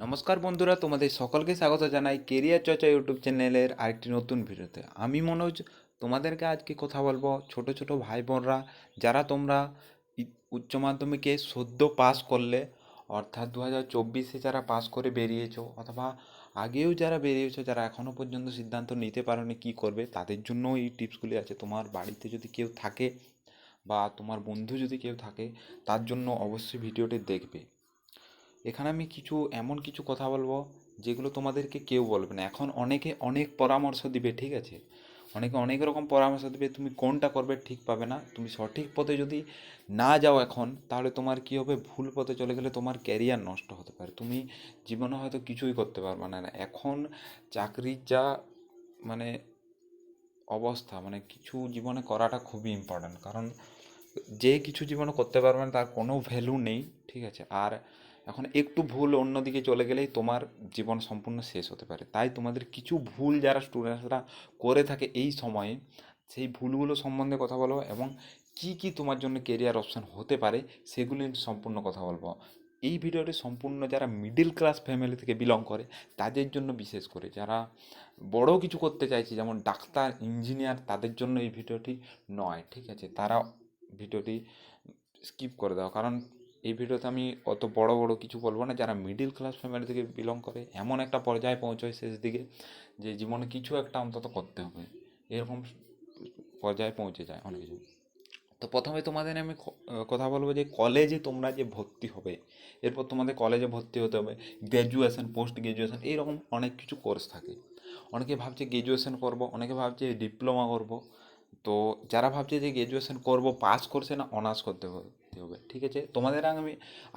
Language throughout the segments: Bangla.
নমস্কার বন্ধুরা, তোমাদের সকলকে স্বাগত জানাই কেরিয়ার চর্চা ইউটিউব চ্যানেলের আরেকটি নতুন ভিডিওতে। আমি মনোজ তোমাদেরকে আজকে কথা বলবো ছোট ছোট ভাই বোনরা যারা তোমরা উচ্চ মাধ্যমিকে সদ্য পাস করলে, অর্থাৎ 2024-এ যারা পাস করে বেরিয়েছো অথবা আগেও যারা বেরিয়েছো, যারা এখনও পর্যন্ত সিদ্ধান্ত নিতে পারোনি কী করবে, তাদের জন্য এই টিপসগুলি আছে। তোমার বাড়িতে যদি কেউ থাকে বা তোমার বন্ধু যদি কেউ থাকে, তার জন্য অবশ্যই ভিডিওটি দেখবে। এখানে আমি এমন কিছু কথা বলবো যেগুলো তোমাদেরকে কেউ বলবে না। এখন অনেকে অনেক পরামর্শ দিবে, ঠিক আছে? অনেকে অনেক রকম পরামর্শ দিবে, তুমি কোনটা করবে ঠিক পাবে না। তুমি সঠিক পথে যদি না যাও এখন, তাহলে তোমার কী হবে, ভুল পথে চলে গেলে তোমার ক্যারিয়ার নষ্ট হতে পারে। তুমি জীবনে হয়তো কিছুই করতে পারবে না। এখন চাকরির যা মানে অবস্থা, কিছু জীবনে করাটা খুবই ইম্পর্ট্যান্ট। কারণ যে কিছু জীবনে করতে পারবে না তার কোনো ভ্যালু নেই, ঠিক আছে? আর এখন একটু ভুল অন্যদিকে চলে গেলেই তোমার জীবন সম্পূর্ণ শেষ হতে পারে। তাই তোমাদের কিছু ভুল যারা স্টুডেন্টসরা করে থাকে এই সময়ে, সেই ভুলগুলো সম্বন্ধে কথা বলবো এবং কি কি তোমার জন্য কেরিয়ার অপশন হতে পারে সেগুলি সম্পূর্ণ কথা বলবো। এই ভিডিওটি সম্পূর্ণ যারা মিডিল ক্লাস ফ্যামিলি থেকে বিলং করে তাদের জন্য, বিশেষ করে যারা বড় কিছু করতে চাইছে যেমন ডাক্তার, ইঞ্জিনিয়ার, তাদের জন্য এই ভিডিওটি নয়, ঠিক আছে? তারা ভিডিওটি স্কিপ করে দাও, কারণ এই ভিডিওতে আমি অত বড় বড় কিছু বলবো না। যারা মিডিল ক্লাস ফ্যামিলি থেকে বিলং করে, এমন একটা পর্যায়ে পৌঁছয় শেষ দিকে যে জীবনে কিছু একটা অন্তত করতে হবে, এরকম পর্যায়ে পৌঁছে যায় অনেক কিছু। তো প্রথমে তোমাদের আমি কথা বলবো যে কলেজে তোমরা যে ভর্তি হবে, এরপর তোমাদের কলেজে ভর্তি হতে হবে। গ্র্যাজুয়েশন, পোস্ট গ্র্যাজুয়েশন, এইরকম অনেক কিছু কোর্স থাকে। অনেকে ভাবছে গ্র্যাজুয়েশন করব, অনেকে ভাবছে ডিপ্লোমা করব। তো যারা ভাবছে যে গ্র্যাজুয়েশন করব, পাস করছে না, অনার্স করতে হবে, ঠিক আছে? তোমাদের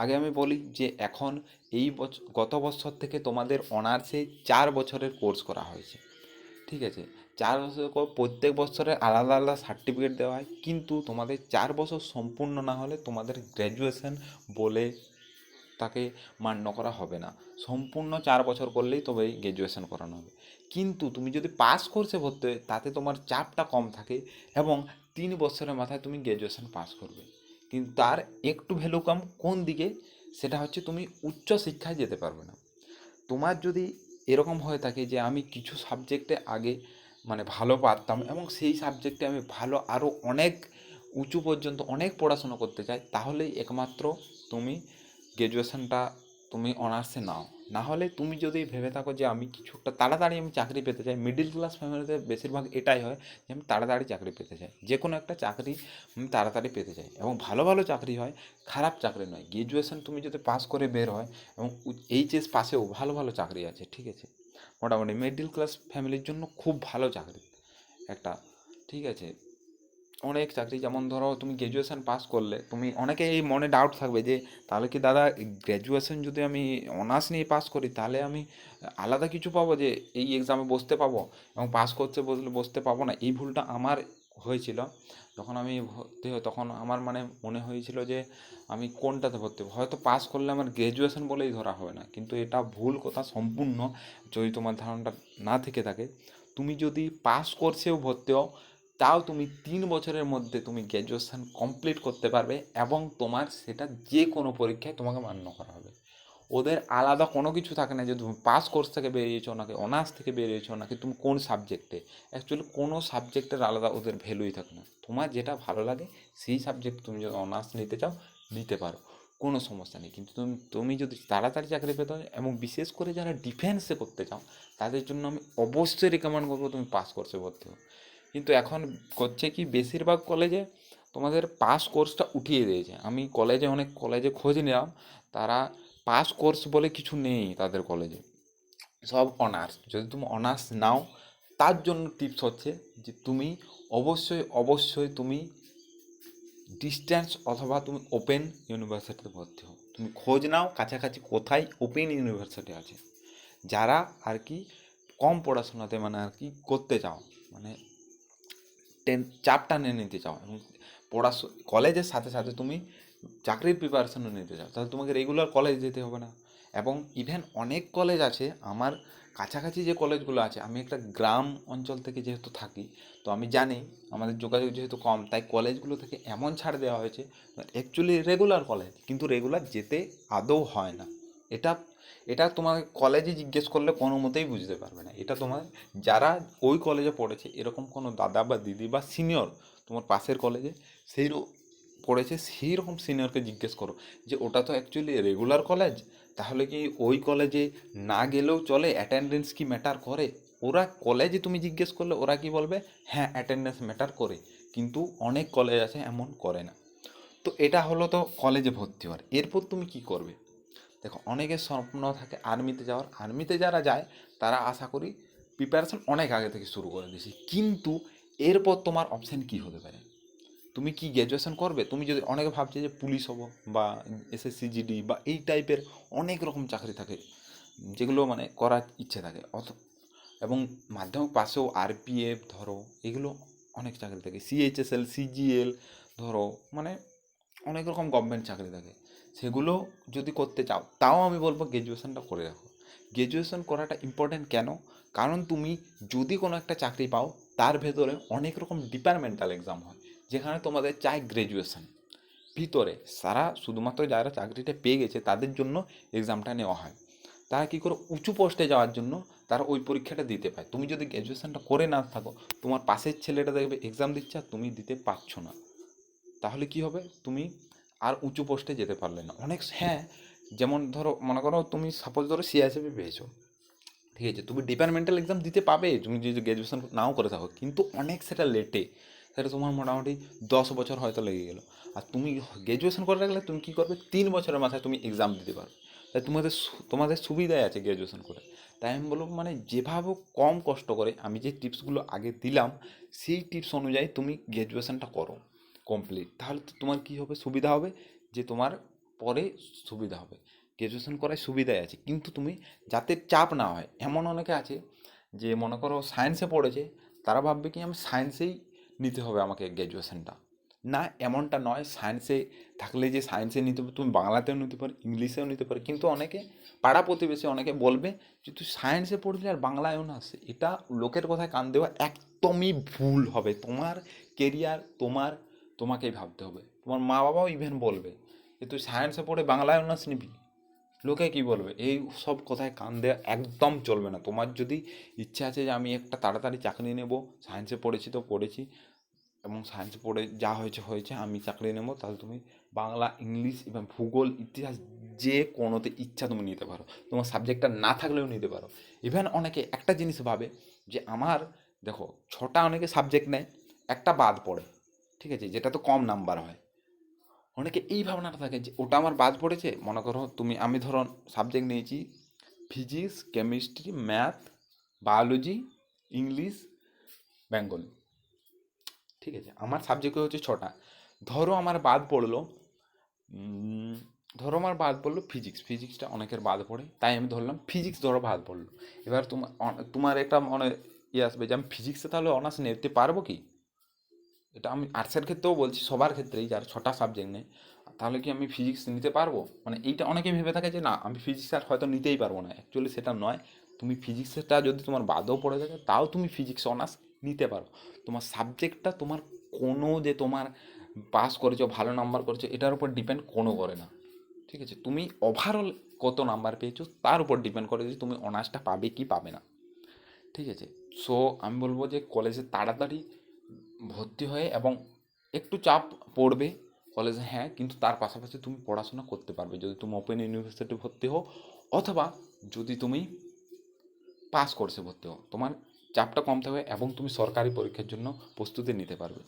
আগে আমি বলি যে এখন এই বছর, গত বছর থেকে তোমাদের অনার্সে 4 বছরের কোর্স করা হয়েছে, ঠিক আছে? 4 বছর প্রত্যেক বছরে আলাদা আলাদা সার্টিফিকেট দেওয়া হয়, কিন্তু তোমাদের 4 বছর সম্পূর্ণ না হলে তোমাদের গ্র্যাজুয়েশন বলে তাকে মান্য করা হবে না। সম্পূর্ণ 4 বছর করলেই তবে গ্র্যাজুয়েশন করানো হবে। কিন্তু তুমি যদি পাস কোর্সে ভর্তি হয় তাতে তোমার চাপটা কম থাকে এবং 3 বছরের মাথায় তুমি গ্র্যাজুয়েশন পাস করবে। কিন্তু তার একটু ভ্যালু কম কোন দিকে, সেটা হচ্ছে তুমি উচ্চ শিক্ষায় যেতে পারবে না। তোমার যদি এরকম হয়ে থাকে যে আমি কিছু সাবজেক্টে আগে ভালো পারতাম এবং সেই সাবজেক্টে আমি ভালো আরও অনেক উঁচু পর্যন্ত অনেক পড়াশুনো করতে চাই, তাহলেই একমাত্র তুমি গ্র্যাজুয়েশনটা তুমি অনার্সে নাও। না হলে তুমি যদি ভেবে থাকো যে আমি কিছু একটা তাড়াতাড়ি আমি চাকরি পেতে চাই, মিডিল ক্লাস ফ্যামিলিতে বেশিরভাগ এটাই হয় যে আমি তাড়াতাড়ি চাকরি পেতে চাই, যে কোনো একটা চাকরি আমি তাড়াতাড়ি পেতে চাই এবং ভালো ভালো চাকরি হয়, খারাপ চাকরি নয়। গ্র্যাজুয়েশন তুমি যদি পাস করে বের হয় এবং এইচএস পাশেও ভালো ভালো চাকরি আছে, ঠিক আছে? মোটামুটি মিডল ক্লাস ফ্যামিলির জন্য খুব ভালো চাকরি একটা, ঠিক আছে? অনেক চাকরি, যেমন ধরো তুমি গ্র্যাজুয়েশন পাস করলে, তুমি অনেকে এই মনে ডাউট থাকবে যে তাহলে কি দাদা গ্র্যাজুয়েশন যদি আমি অনার্স নিয়ে পাস করি তাহলে আমি আলাদা কিছু পাবো, যে এই এক্সামে বসতে পাবো এবং পাস করতে বসলে বসতে পাবো না? এই ভুলটা আমার হয়েছিল। যখন আমি ভর্তি হই তখন আমার মনে হয়েছিল যে আমি কোনটাতে ভর্তি হবো, হয়তো পাস করলে আমার গ্র্যাজুয়েশন বলেই ধরা হবে না, কিন্তু এটা ভুল কথা সম্পূর্ণ। যদি তোমার ধারণাটা না থেকে থাকে, তুমি যদি পাস কোর্সেও ভর্তি হও তাও তুমি 3 বছরের মধ্যে তুমি গ্র্যাজুয়েশন কমপ্লিট করতে পারবে এবং তোমার সেটা যে কোনো পরীক্ষায় তোমাকে মান্য করা হবে। ওদের আলাদা কোনো কিছু থাকে না যে তুমি পাস কোর্স থেকে বেরিয়েছো নাকি অনার্স থেকে বেরিয়েছো নাকি তুমি কোন সাবজেক্টে। অ্যাকচুয়ালি কোনো সাবজেক্টের আলাদা ওদের ভ্যালুই থাকে না। তোমার যেটা ভালো লাগে সেই সাবজেক্ট তুমি যদি অনার্স নিতে চাও নিতে পারো, কোনো সমস্যা নেই। কিন্তু তুমি যদি তাড়াতাড়ি চাকরি পেতে হয় এবং বিশেষ করে যারা ডিফেন্সে করতে চাও তাদের জন্য আমি অবশ্যই রেকমেন্ড করবো তুমি পাস কোর্সে ভর্তি হও। কিন্তু এখন করছে কি, বেশিরভাগ কলেজে তোমাদের পাস কোর্সটা উঠিয়ে দিয়েছে। আমি অনেক কলেজে খোঁজ নিলাম, তারা পাস কোর্স বলে কিছু নেই তাদের কলেজে, সব অনার্স। যদি তুমি অনার্স নাও, তার জন্য টিপস হচ্ছে যে তুমি অবশ্যই তুমি ডিস্ট্যান্স অথবা তুমি ওপেন ইউনিভার্সিটিতে ভর্তি হও। তুমি খোঁজ নাও কাছাকাছি কোথায় ওপেন ইউনিভার্সিটি আছে, যারা আর কি কম পড়াশোনাতে করতে চাও, মানে চাপটা নিয়ে নিতে চাও এবং কলেজের সাথে সাথে তুমি চাকরির প্রিপারেশনও নিতে চাও, তাহলে তোমাকে রেগুলার কলেজ যেতে হবে না। এবং ইভেন অনেক কলেজ আছে আমার কাছাকাছি, যে কলেজগুলো আছে, আমি একটা গ্রাম অঞ্চল থেকে যেহেতু থাকি, তো আমি জানি আমাদের যোগাযোগ যেহেতু কম, তাই কলেজগুলো থেকে এমন ছাড় দেওয়া হয়েছে অ্যাকচুয়ালি রেগুলার কলেজ, কিন্তু রেগুলার যেতে আদৌ হয় না। এটা এটা তোমাকে কলেজে জিজ্ঞেস করলে কোনো মতেই বুঝতে পারবে না। এটা তোমার যারা ওই কলেজে পড়েছে এরকম কোনো দাদা বা দিদি বা সিনিয়র তোমার পাশের কলেজে সেই পড়েছে সেই রকম সিনিয়রকে জিজ্ঞেস করো যে ওটা তো অ্যাকচুয়ালি রেগুলার কলেজ, তাহলে কি ওই কলেজে না গেলেও চলে, অ্যাটেন্ডেন্স কি ম্যাটার করে? ওরা কলেজে তুমি জিজ্ঞেস করলে ওরা কি বলবে, হ্যাঁ অ্যাটেন্ডেন্স ম্যাটার করে, কিন্তু অনেক কলেজ আছে এমন করে না। তো এটা হলো তো কলেজে ভর্তি হওয়ার। এরপর তুমি কি করবে? দেখো অনেকের স্বপ্ন থাকে আর্মিতে যাওয়ার, আর্মিতে যারা যায় তারা আশা করি প্রিপারেশন অনেক আগে থেকে শুরু করে দিয়েছি, কিন্তু এরপর তোমার অপশান কি হতে পারে? তুমি কি গ্র্যাজুয়েশন করবে? তুমি যদি অনেকে ভাবছে যে পুলিশ হবো বা এসএসসি জিডি বা এই টাইপের অনেক রকম চাকরি থাকে যেগুলো মানে করার ইচ্ছে থাকে, এবং মাধ্যমিক পাশেও আরপিএফ ধরো, এগুলো অনেক চাকরি থাকে, সিএইচএসএল সিজিএল ধরো, মানে অনেক রকম গভর্নমেন্ট চাকরি থাকে। সেগুলো যদি করতে চাও তাও আমি বলবো গ্র্যাজুয়েশনটা করে রাখো। গ্র্যাজুয়েশন করাটা ইম্পর্ট্যান্ট কেন? কারণ তুমি যদি কোনো একটা চাকরি পাও তার ভেতরে অনেক রকম ডিপার্টমেন্টাল এক্সাম হয়, যেখানে তোমাদের চাই গ্র্যাজুয়েশন ভিতরে। সারা শুধুমাত্র যারা চাকরিটা পেয়ে গেছে তাদের জন্য এক্সামটা নেওয়া হয়। তারা কী করে উঁচু পোস্টে যাওয়ার জন্য তারা ওই পরীক্ষাটা দিতে পায়। তুমি যদি গ্র্যাজুয়েশনটা করে না থাকো, তোমার পাশের ছেলেটা দেখবে এক্সাম দিচ্ছে আর তুমি দিতে পারছো না, তাহলে কি হবে? তুমি আর উঁচু পোস্টে যেতে পারলে না। অনেক, হ্যাঁ, যেমন ধরো মনে করো তুমি সাপোজ ধরো সিআইএসএফে পেয়েছো, ঠিক আছে, তুমি ডিপার্টমেন্টাল এক্সাম দিতে পাবে তুমি যদি গ্র্যাজুয়েশন নাও করে থাকো, কিন্তু অনেক সেটা লেটে, সেটা তোমার মোটামুটি 10 বছর হয়তো লেগে গেলো। আর তুমি গ্র্যাজুয়েশন করে রাখলে তুমি কী করবে, 3 বছরের মাথায় তুমি এক্সাম দিতে পারো। তাই তোমাদের সুবিধাই আছে গ্র্যাজুয়েশন করে। তাই আমি বলবো মানে যেভাবে কম কষ্ট করে আমি যে টিপসগুলো আগে দিলাম সেই টিপস অনুযায়ী তুমি গ্র্যাজুয়েশনটা করো কমপ্লিট, তাহলে তো তোমার কী হবে, সুবিধা হবে, যে তোমার পরে সুবিধা হবে। গ্র্যাজুয়েশন করায় সুবিধাই আছে, কিন্তু তুমি যাতে চাপ না হয়। এমন অনেকে আছে যে মনে করো সায়েন্সে পড়েছে, তারা ভাববে কি আমি সায়েন্সেই নিতে হবে আমাকে গ্র্যাজুয়েশনটা। না, এমনটা নয়, সায়েন্সে থাকলে যে সায়েন্সে নিতে হবে, তুমি বাংলাতেও নিতে পারো ইংলিশেও নিতে পারো, কিন্তু অনেকে পাড়া প্রতিবেশী অনেকে বলবে যে তুই সায়েন্সে পড়বি আর বাংলায়ও না আসে। এটা লোকের কথায় কান দেওয়া একদমই ভুল হবে। তোমার কেরিয়ার তোমাকেই ভাবতে হবে। তোমার মা বাবাও ইভেন বলবে যে তুই সায়েন্সে পড়ে বাংলায় অনার্স নিবি, লোকে কী বলবে, এই সব কথায় কান দেওয়া একদম চলবে না। তোমার যদি ইচ্ছা আছে যে আমি একটা তাড়াতাড়ি চাকরি নেব, সায়েন্সে পড়েছি তো পড়েছি এবং সায়েন্সে পড়ে যা হয়েছে হয়েছে, আমি চাকরি নেব, তাহলে তুমি বাংলা ইংলিশ এবং ভূগোল ইতিহাস যে কোনোতে ইচ্ছা তুমি নিতে পারো। তোমার সাবজেক্টটা না থাকলেও নিতে পারো। ইভেন অনেকে একটা জিনিস ভাবে যে আমার, দেখো 6টা অনেকে সাবজেক্ট নেয়, একটা বাদ পড়ে, ঠিক আছে, যেটা তো কম নাম্বার হয়। অনেকে এই ভাবনাটা থাকে যে ওটা আমার বাদ পড়েছে। মনে করো আমি ধরো সাবজেক্ট নিয়েছি physics, chemistry, math, biology, English, Bengali, ঠিক আছে, আমার সাবজেক্ট হচ্ছে 6টা। ধরো আমার বাদ পড়লো উম, ধরো আমার বাদ পড়লো ফিজিক্সটা অনেকের বাদ পড়ে, তাই আমি ধরলাম ফিজিক্স ধরো বাদ পড়লো। এবার তোমার একটা মনে ইয়ে আসবে যে আমি ফিজিক্সে তাহলে অনার্স নিতে পারবো কি? এটা আমি আর্টসের ক্ষেত্রেও বলছি, সবার ক্ষেত্রেই যার 6টা সাবজেক্ট নেই, তাহলে কি আমি ফিজিক্স নিতে পারবো? মানে এইটা অনেকেই ভেবে থাকে যে না আমি ফিজিক্স আর হয়তো নিতেই পারবো না। অ্যাকচুয়ালি সেটা নয়। তুমি ফিজিক্সটা যদি তোমার বাদও পড়ে থাকে তাও তুমি ফিজিক্স অনার্স নিতে পারো। তোমার সাবজেক্টটা তোমার কোনো যে তোমার পাস করেছো ভালো নাম্বার করেছো এটার উপর ডিপেন্ড কোনো করে না, ঠিক আছে। তুমি ওভারঅল কত নাম্বার পেয়েছো তার উপর ডিপেন্ড করে যে তুমি অনার্সটা পাবে কি পাবে না, ঠিক আছে। সো আমি বলবো যে কলেজে তাড়াতাড়ি ভর্তি হয়ে, এবং একটু চাপ পড়বে কলেজে, হ্যাঁ, কিন্তু তার পাশাপাশি তুমি পড়াশোনা করতে পারবে যদি তুমি ওপেন ইউনিভার্সিটি ভর্তি হও, অথবা যদি তুমি পাস কোর্সে ভর্তি হও, তোমার চাপটা কম থাকবে এবং তুমি সরকারি পরীক্ষার জন্য প্রস্তুতি নিতে পারবে।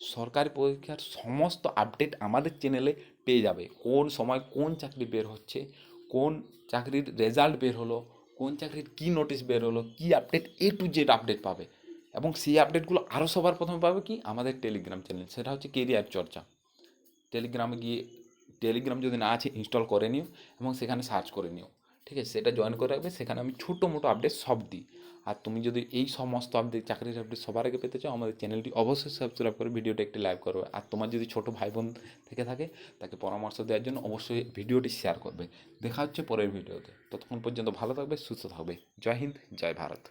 সরকারি পরীক্ষার সমস্ত আপডেট আমাদের চ্যানেলে পেয়ে যাবে। কোন সময় কোন চাকরি বের হচ্ছে, কোন চাকরির রেজাল্ট বের হলো, কোন চাকরির কী নোটিশ বের হলো, কী update, A to Z update পাবে। এবং সেই আপডেটগুলো আরও সবার প্রথমে পাবে কি, আমাদের টেলিগ্রাম চ্যানেল, সেটা হচ্ছে কেরিয়ার চর্চা। টেলিগ্রামে গিয়ে, টেলিগ্রাম যদি না আছে ইনস্টল করে নিও এবং সেখানে সার্চ করে নিও, ঠিক আছে, সেটা জয়েন করে রাখবে। সেখানে আমি ছোটো মোটো আপডেট সব দিই। আর তুমি যদি এই সমস্ত আপডেট, চাকরির আপডেট সবার আগে পেতে চাও, আমাদের চ্যানেলটি অবশ্যই সাবস্ক্রাইব করে ভিডিওটা একটি লাইক করবে। আর তোমার যদি ছোটো ভাই বোন থেকে থাকে তাকে পরামর্শ দেওয়ার জন্য অবশ্যই ভিডিওটি শেয়ার করবে। দেখা হচ্ছে পরের ভিডিওতে। ততক্ষণ পর্যন্ত ভালো থাকবে, সুস্থ থাকবে। জয় হিন্দ, জয় ভারত।